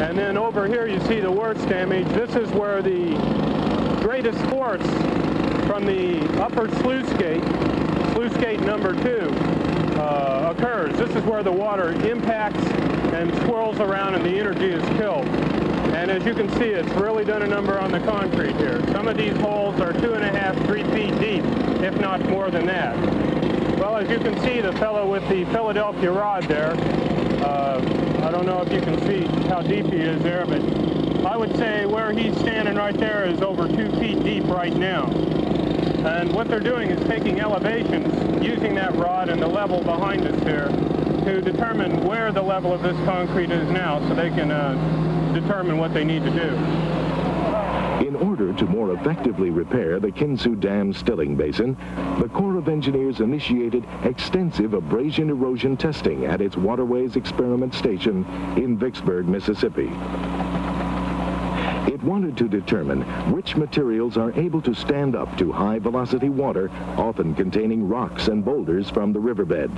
And then over here you see the worst damage. This is where the greatest force from the upper sluice gate number 2, occurs. This is where the water impacts and swirls around and the energy is killed. And as you can see, it's really done a number on the concrete here. Some of these holes are 2.5, 3 feet deep, if not more than that. Well, as you can see, the fellow with the Philadelphia rod there, I don't know if you can see how deep he is there, but I would say where he's standing right there is over 2 feet deep right now. And what they're doing is taking elevations, using that rod and the level behind us here to determine where the level of this concrete is now so they can determine what they need to do. In order to more effectively repair the Kinsu Dam stilling basin, the Corps of Engineers initiated extensive abrasion erosion testing at its Waterways Experiment Station in Vicksburg, Mississippi. It wanted to determine which materials are able to stand up to high-velocity water, often containing rocks and boulders from the riverbed.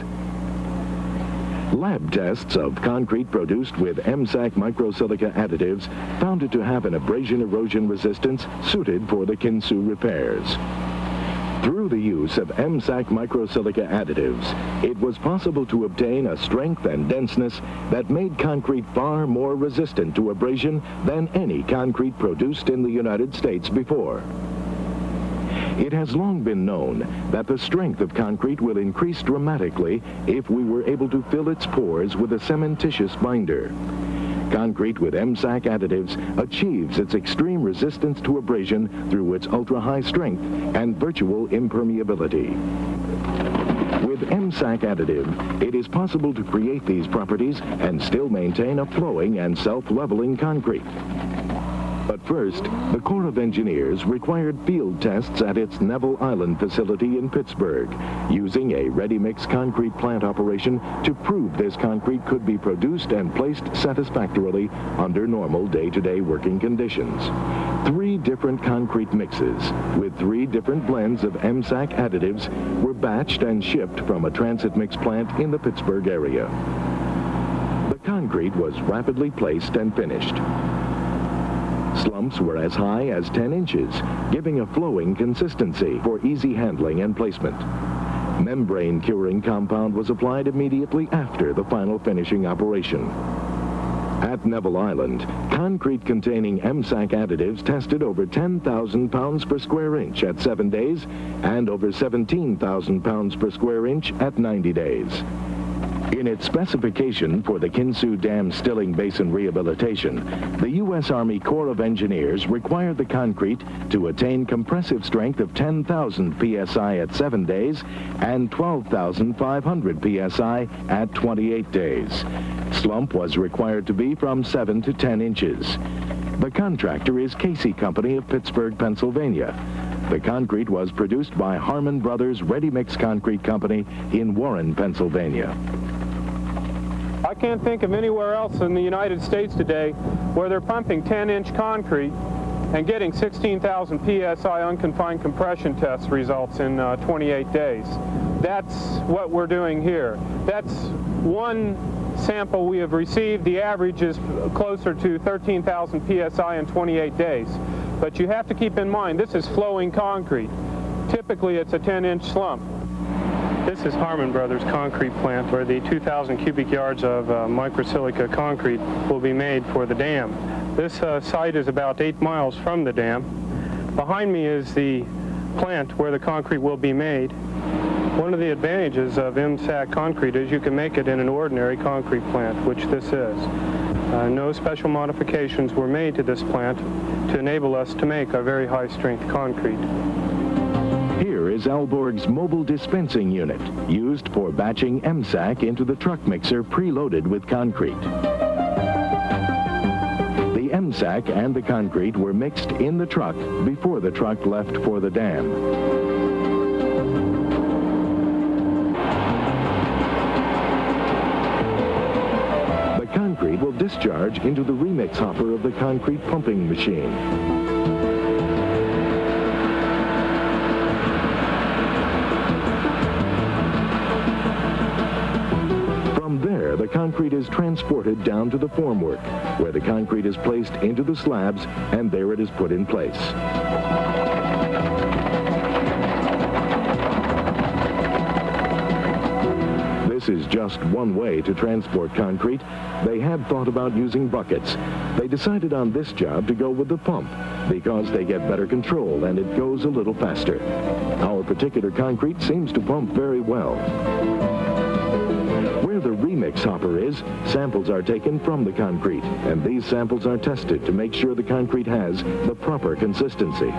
Lab tests of concrete produced with MSAC microsilica additives found it to have an abrasion erosion resistance suited for the Kinsu repairs. Through the use of MSAC microsilica additives, it was possible to obtain a strength and denseness that made concrete far more resistant to abrasion than any concrete produced in the United States before. It has long been known that the strength of concrete will increase dramatically if we were able to fill its pores with a cementitious binder. Concrete with MSAC additives achieves its extreme resistance to abrasion through its ultra-high strength and virtual impermeability. With MSAC additive, it is possible to create these properties and still maintain a flowing and self-leveling concrete. But first, the Corps of Engineers required field tests at its Neville Island facility in Pittsburgh, using a ready-mix concrete plant operation to prove this concrete could be produced and placed satisfactorily under normal day-to-day working conditions. 3 different concrete mixes with 3 different blends of MSAC additives were batched and shipped from a transit mix plant in the Pittsburgh area. The concrete was rapidly placed and finished. Slumps were as high as 10 inches, giving a flowing consistency for easy handling and placement. Membrane curing compound was applied immediately after the final finishing operation. At Neville Island, concrete containing MSAC additives tested over 10,000 pounds per square inch at 7 days and over 17,000 pounds per square inch at 90 days. In its specification for the Kinsu Dam Stilling Basin rehabilitation, the U.S. Army Corps of Engineers required the concrete to attain compressive strength of 10,000 psi at 7 days and 12,500 psi at 28 days. Slump was required to be from 7 to 10 inches. The contractor is Casey Company of Pittsburgh, Pennsylvania. The concrete was produced by Harmon Brothers Ready Mix Concrete Company in Warren, Pennsylvania. I can't think of anywhere else in the United States today where they're pumping 10-inch concrete and getting 16,000 psi unconfined compression test results in 28 days. That's what we're doing here. That's one sample we have received. The average is closer to 13,000 psi in 28 days. But you have to keep in mind, this is flowing concrete. Typically, it's a 10-inch slump. This is Harmon Brothers concrete plant where the 2,000 cubic yards of microsilica concrete will be made for the dam. This site is about 8 miles from the dam. Behind me is the plant where the concrete will be made. One of the advantages of MSAC concrete is you can make it in an ordinary concrete plant, which this is. No special modifications were made to this plant to enable us to make a very high-strength concrete. Here is Alborg's mobile dispensing unit, used for batching MSAC into the truck mixer preloaded with concrete. The MSAC and the concrete were mixed in the truck before the truck left for the dam. The concrete will discharge into the remix hopper of the concrete pumping machine. The concrete is transported down to the formwork, where the concrete is placed into the slabs, and there it is put in place. This is just one way to transport concrete. They had thought about using buckets. They decided on this job to go with the pump because they get better control and it goes a little faster. Our particular concrete seems to pump very well. Where the remix hopper is, samples are taken from the concrete, and these samples are tested to make sure the concrete has the proper consistency.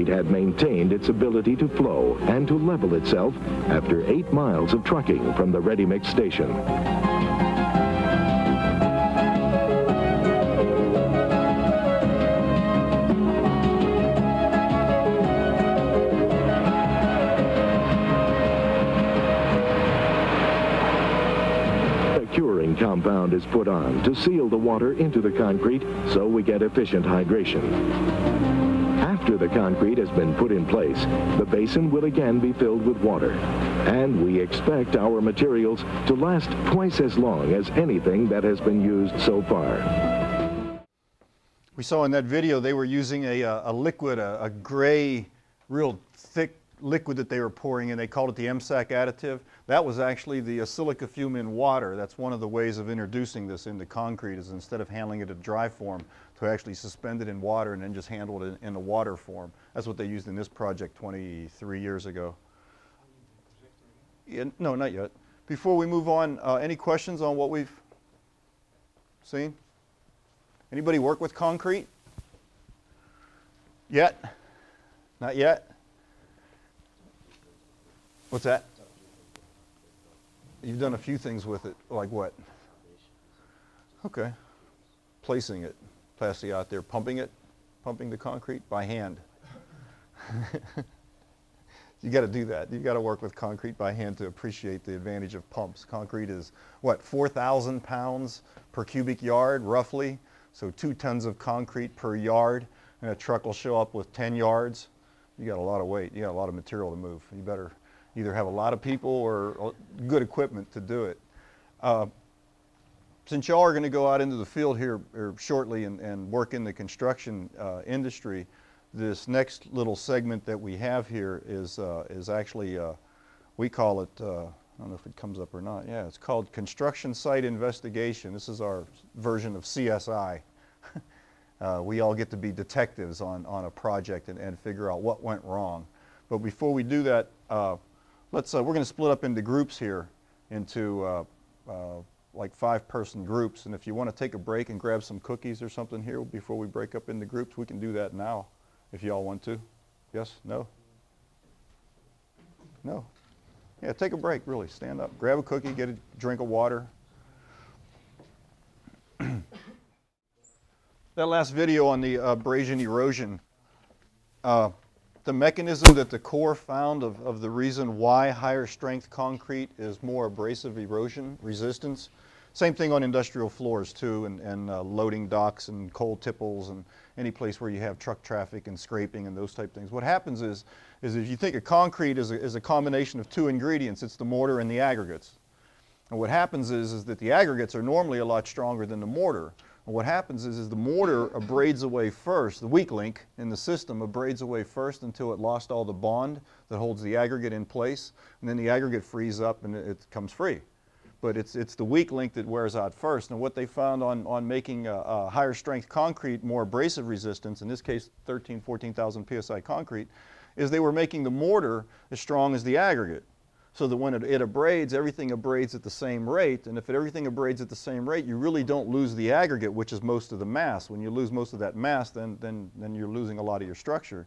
Had maintained its ability to flow and to level itself after 8 miles of trucking from the ready-mix station. A curing compound is put on to seal the water into the concrete so we get efficient hydration. After the concrete has been put in place, the basin will again be filled with water. And we expect our materials to last twice as long as anything that has been used so far. We saw in that video they were using a liquid, a gray, real thick liquid that they were pouring in. They called it the MSAC additive. That was actually the silica fume in water. That's one of the ways of introducing this into concrete, is instead of handling it in dry form, to actually suspend it in water and then just handle it in a water form. That's what they used in this project 23 years ago. Yeah, no, not yet. Before we move on, any questions on what we've seen? Anybody work with concrete? Yet? Not yet? What's that? You've done a few things with it, like what? Okay. Placing it, plastic out there, pumping the concrete by hand. You got to do that. You got to work with concrete by hand to appreciate the advantage of pumps. Concrete is, what, 4,000 pounds per cubic yard, roughly? So 2 tons of concrete per yard, and a truck will show up with 10 yards. You got a lot of weight. You got a lot of material to move. You better either have a lot of people or good equipment to do it. Since y'all are going to go out into the field here shortly and work in the construction industry, this next little segment that we have here is actually, we call it, I don't know if it comes up or not, yeah, it's called Construction Site Investigation. This is our version of CSI. We all get to be detectives on a project and figure out what went wrong. But before we do that, we're going to split up into groups here, into like 5-person groups. And if you want to take a break and grab some cookies or something here before we break up into groups, we can do that now if you all want to. Yes? No? No? Yeah, take a break, really. Stand up. Grab a cookie, get a drink of water. That last video on the abrasion erosion, the mechanism that the Corps found of the reason why higher strength concrete is more abrasive erosion resistance. Same thing on industrial floors too, and loading docks and coal tipples and any place where you have truck traffic and scraping and those type things. What happens is if you think of concrete as a combination of 2 ingredients, it's the mortar and the aggregates. And what happens is that the aggregates are normally a lot stronger than the mortar. And what happens is the mortar abrades away first, the weak link in the system abrades away first until it lost all the bond that holds the aggregate in place, and then the aggregate frees up and it comes free. But it's the weak link that wears out first. And what they found on making a higher strength concrete more abrasive resistance, in this case 14,000 psi concrete, is they were making the mortar as strong as the aggregate. So that when it abrades, everything abrades at the same rate, and if everything abrades at the same rate, you really don't lose the aggregate, which is most of the mass. When you lose most of that mass, then you're losing a lot of your structure.